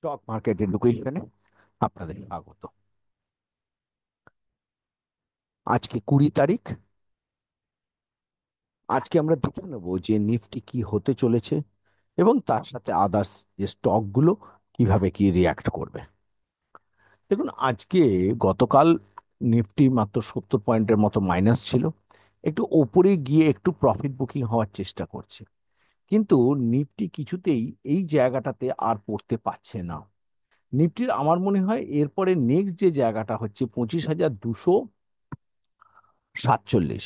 Stock market এডুকেশনে আপনাদের স্বাগত। আজকে 20 তারিখ। আজকে আমরা দেখে নেব যে নিফটি কি হতে চলেছে এবং তার সাথে আদার্স যে স্টকগুলো কিভাবে কি রিয়াক্ট করবে। দেখুন, আজকে গতকাল নিফটি মাত্র 70 পয়েন্টের মতো মাইনাস ছিল, একটু ওপরে গিয়ে একটু প্রফিট বুকিং হওয়ার চেষ্টা করছে, কিন্তু নিফটি কিছুতেই এই জায়গাটাতে আর পড়তে পারছে না। নিফটির আমার মনে হয় এরপরে নেক্সট যে জায়গাটা হচ্ছে 25,247।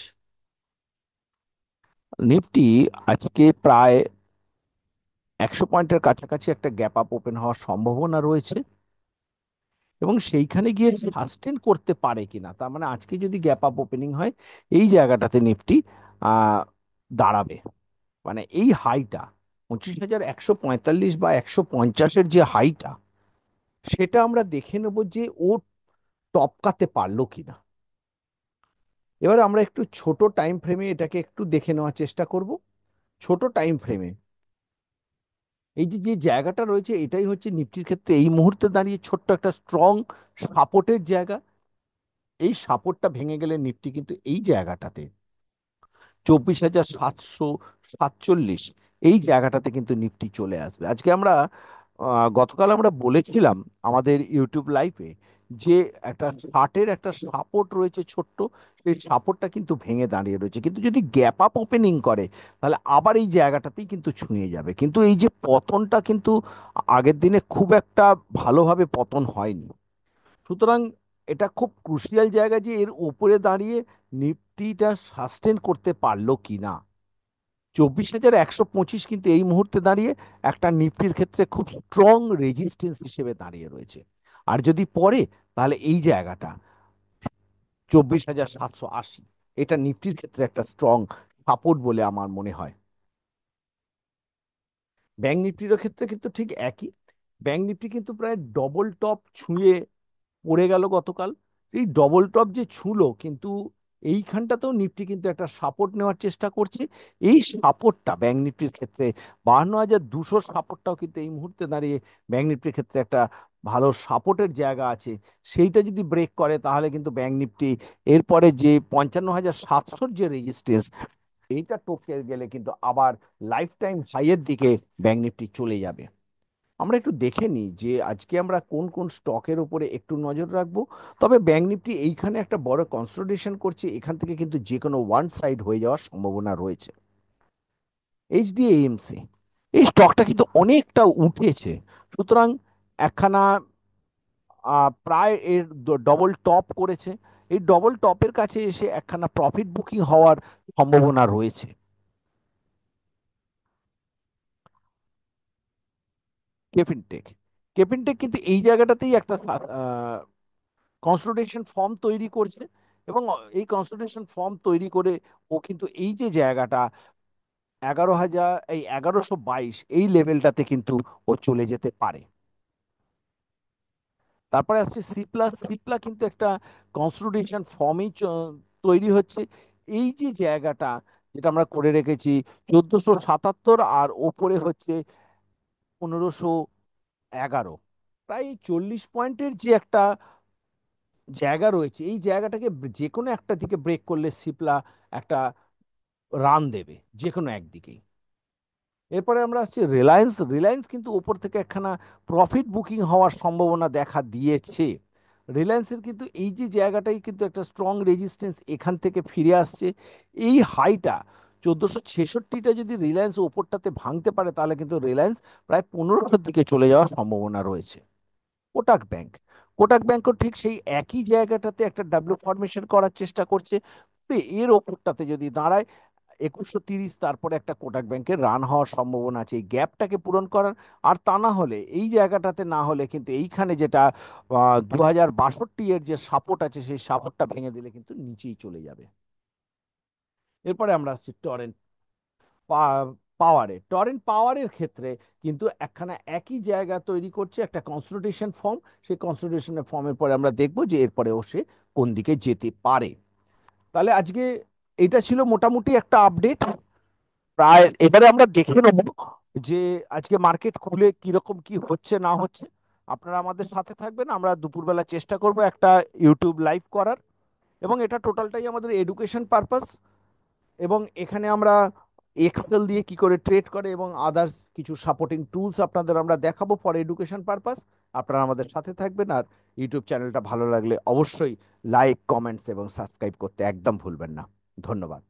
নিফটি আজকে প্রায় 100 পয়েন্টের কাছাকাছি একটা গ্যাপ আপ ওপেন হওয়ার সম্ভাবনা রয়েছে, এবং সেইখানে গিয়ে সাস্টেন করতে পারে কিনা, তার মানে আজকে যদি গ্যাপ আপ ওপেনিং হয় এই জায়গাটাতে নিফটি আহ দাঁড়াবে। মানে এই হাইটা 25,145 বা 150-এর যে হাইটা, সেটা আমরা দেখে নেব যে ও টপকাতে পারলো কিনা। এবার আমরা একটু ছোট টাইম ফ্রেমে এটাকে একটু দেখে নেওয়ার চেষ্টা করব। ছোট টাইম ফ্রেমে এই যে যে জায়গাটা রয়েছে এটাই হচ্ছে নিফটির ক্ষেত্রে এই মুহূর্তে দাঁড়িয়ে ছোট্ট একটা স্ট্রং সাপোর্টের জায়গা। এই সাপোর্টটা ভেঙে গেলে নিফটি কিন্তু এই জায়গাটাতে 24,747 এই জায়গাটাতে কিন্তু নিফটি চলে আসবে। আজকে আমরা গতকাল আমরা বলেছিলাম আমাদের ইউটিউব লাইভে যে একটা 60-এর একটা সাপোর্ট রয়েছে ছোট্ট, সেই সাপোর্টটা কিন্তু ভেঙে দাঁড়িয়ে রয়েছে, কিন্তু যদি গ্যাপ আপ ওপেনিং করে তাহলে আবার এই জায়গাটাতেই কিন্তু ছুঁয়ে যাবে। কিন্তু এই যে পতনটা কিন্তু আগের দিনে খুব একটা ভালোভাবে পতন হয়নি, সুতরাং এটা খুব ক্রুশিয়াল জায়গা যে এর উপরে দাঁড়িয়ে নিফটিটা সাস্টেন করতে পারলো কিনা। 24,125 কিন্তু এই মুহূর্তে দাঁড়িয়ে একটা নিফটির ক্ষেত্রে খুব স্ট্রং রেজিস্ট্যান্স হিসেবে দাঁড়িয়ে রয়েছে। আর যদি পড়ে তাহলে এই জায়গাটা 24,780 এটা নিফটির ক্ষেত্রে একটা স্ট্রং সাপোর্ট বলে আমার মনে হয়। ব্যাংক নিফটির ক্ষেত্রে কিন্তু ঠিক একই। ব্যাংক নিফটি কিন্তু প্রায় ডবল টপ ছুঁয়ে পড়ে গেল গতকাল। এই ডবল টপ যে ছুঁলো, কিন্তু এইখানটাতেও নিফটি কিন্তু একটা সাপোর্ট নেওয়ার চেষ্টা করছে। এই সাপোর্টটা ব্যাংক নিফটির ক্ষেত্রে 52,200 সাপোর্টটাও কিন্তু এই মুহূর্তে দাঁড়িয়ে ব্যাংক নিফটির ক্ষেত্রে একটা ভালো সাপোর্টের জায়গা আছে। সেইটা যদি ব্রেক করে তাহলে কিন্তু ব্যাংক নিফটি এরপরে যে 55,700 যে রেজিস্ট্যান্স, এইটা টপকে গেলে কিন্তু আবার লাইফ টাইম হাইয়ের দিকে ব্যাংক নিফটি চলে যাবে। আমরা একটু দেখে নিই যে আজকে আমরা কোন কোন স্টকের উপরে একটু নজর রাখবো। তবে ব্যাংক নিফটি এইখানে একটা বড় কনসলিডেশন করছে, এখান থেকে কিন্তু যে কোনো ওয়ান সাইড হয়ে যাওয়ার সম্ভাবনা রয়েছে। এইচডিএমসি এই স্টকটা কিন্তু অনেকটা উঠেছে, সুতরাং একখানা প্রায় এর ডবল টপ করেছে। এই ডবল টপের কাছে এসে একখানা প্রফিট বুকিং হওয়ার সম্ভাবনা রয়েছে। কেফিনটেক কেফিনটেক কিন্তু এই জায়গাটাতেই একটা কনসলিডেশন ফর্ম তৈরি করছে, এবং এই কনসলিডেশন ফর্ম তৈরি করে ও কিন্তু এই যে জায়গাটা 11,022 এই লেভেলটাতে কিন্তু ও চলে যেতে পারে। তারপরে আসছে সিপ্লা। সিপ্লা কিন্তু একটা কনসলিডেশন ফর্মই তৈরি হচ্ছে। এই যে জায়গাটা যেটা আমরা করে রেখেছি 1477, আর ওপরে হচ্ছে 1511, প্রায় 40 পয়েন্টের যে একটা জায়গা রয়েছে, এই জায়গাটাকে যে কোনো একটা দিকে ব্রেক করলে সিপলা একটা রান দেবে যে কোনো একদিকেই। এরপরে আমরা আসছি রিলায়েন্স। রিলায়েন্স কিন্তু ওপর থেকে একখানা প্রফিট বুকিং হওয়ার সম্ভাবনা দেখা দিয়েছে। রিলায়েন্সের কিন্তু এই যে জায়গাটাই কিন্তু একটা স্ট্রং রেজিস্ট্যান্স এখান থেকে ফিরে আসছে। এই হাইটা 1466টা যদি রিলায়েন্স ওপরটাতে ভাঙতে পারে তাহলে কিন্তু রিলায়েন্স প্রায় 1500-র দিকে চলে যাওয়ার সম্ভাবনা রয়েছে। কোটাক ব্যাংক। কোটাক ব্যাংকও ঠিক সেই একই জায়গাটাতে একটা ডাব্লিউ ফরমেশন করার চেষ্টা করছে। তো এর ওপরটাতে যদি দাঁড়ায় 2130, তারপরে একটা কোটাক ব্যাংকের রান হওয়ার সম্ভাবনা আছে এই গ্যাপটাকে পূরণ করার। আর তা না হলে এই জায়গাটাতে না হলে কিন্তু এইখানে যেটা 2062 এর যে সাপোর্ট আছে সেই সাপোর্টটা ভেঙে দিলে কিন্তু নিচেই চলে যাবে। এরপরে আমরা আসছি টরেন্ট পাওয়ারে। টরেন্ট পাওয়ারের ক্ষেত্রে কিন্তু একখানা একই জায়গা তৈরি করছে একটা কনসলিডেশন ফর্ম। সেই কনসলিডেশনের ফর্মের পরে আমরা দেখবো যে এরপরেও সে কোন দিকে যেতে পারে। তাহলে আজকে এটা ছিল মোটামুটি একটা আপডেট। এবারে আমরা দেখে নেবো যে আজকে মার্কেট খুলে কিরকম কি হচ্ছে না হচ্ছে। আপনারা আমাদের সাথে থাকবেন, আমরা দুপুরবেলা চেষ্টা করব একটা ইউটিউব লাইভ করার, এবং এটা টোটালটাই আমাদের এডুকেশন পারপাস। এবং এখানে আমরা এক্সেল দিয়ে কি করে ট্রেড করে এবং আদার্স কিছু সাপোর্টিং টুলস আপনাদের আমরা দেখাবো ফর এডুকেশন পারপাস। আপনারা আমাদের সাথে থাকবেন, আর ইউটিউব চ্যানেলটা ভালো লাগলে অবশ্যই লাইক, কমেন্টস এবং সাবস্ক্রাইব করতে একদম ভুলবেন না। ধন্যবাদ।